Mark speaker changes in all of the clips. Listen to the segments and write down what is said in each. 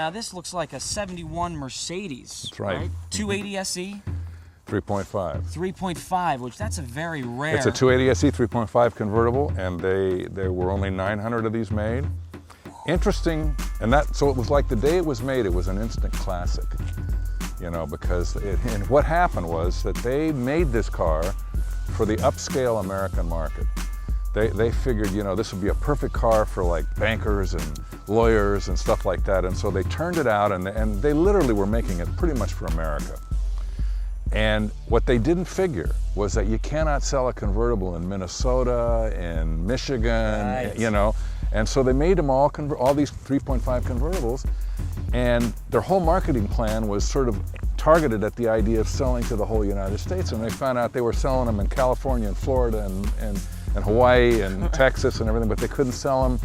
Speaker 1: Now this looks like a 71 Mercedes.
Speaker 2: That's right.
Speaker 1: 280 SE?
Speaker 2: 3.5.
Speaker 1: 3.5, which that's a very rare.
Speaker 2: It's a 280 SE 3.5 convertible, and there were only 900 of these made. Interesting, so it was like the day it was made, it was an instant classic, you know, because and what happened was that they made this car for the upscale American market. They figured, you know, this would be a perfect car for like bankers and lawyers and stuff like that, and so they turned it out, and they literally were making it pretty much for America. And what they didn't figure was that you cannot sell a convertible in Minnesota, in Michigan,
Speaker 1: right.
Speaker 2: You know, and so they made them all these 3.5 convertibles, and their whole marketing plan was sort of targeted at the idea of selling to the whole United States, and they found out they were selling them in California and Florida and Hawaii and Texas and everything, but they couldn't sell them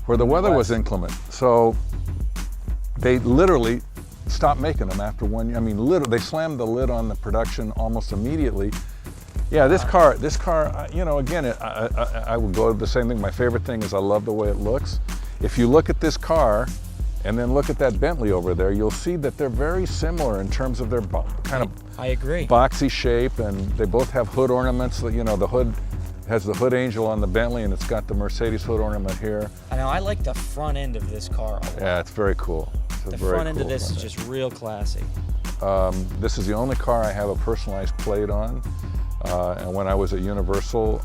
Speaker 2: where the weather was inclement. So they literally stopped making them after 1 year. I mean, literally, they slammed the lid on the production almost immediately. Yeah, this car, you know, again, I would go to the same thing. My favorite thing is I love the way it looks. If you look at this car and then look at that Bentley over there, you'll see that they're very similar in terms of their kind of
Speaker 1: I agree.
Speaker 2: boxy shape, and they both have hood ornaments. You know, the hood has the hood angel on the Bentley, and it's got the Mercedes hood ornament here.
Speaker 1: Now, I like the front end of this car a lot.
Speaker 2: Yeah, it's very cool.
Speaker 1: The front end of this is just real classy.
Speaker 2: This is the only car I have a personalized plate on. And when I was at Universal,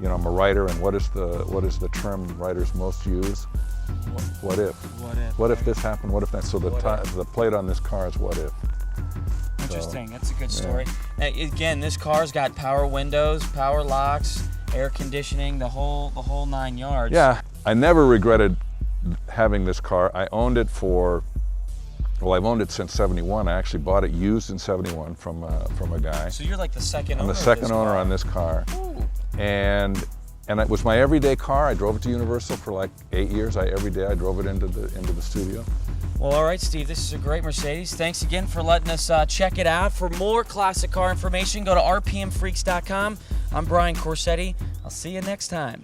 Speaker 2: you know, I'm a writer, and what is the term writers most use? What if?
Speaker 1: What if?
Speaker 2: What if this happened? What if that? So the plate on this car is what if.
Speaker 1: Interesting. That's a good story. Yeah. Again, this car's got power windows, power locks, air conditioning, the whole 9 yards.
Speaker 2: Yeah, I never regretted having this car. I owned it well, I've owned it since '71. I actually bought it used in '71 from a guy.
Speaker 1: So you're like the second owner.
Speaker 2: I'm the second owner on this car.
Speaker 1: Ooh.
Speaker 2: And it was my everyday car. I drove it to Universal for like 8 years. Every day I drove it into the studio.
Speaker 1: Well, all right, Steve, this is a great Mercedes. Thanks again for letting us check it out. For more classic car information, go to rpmfreaks.com. I'm Brian Corsetti. I'll see you next time.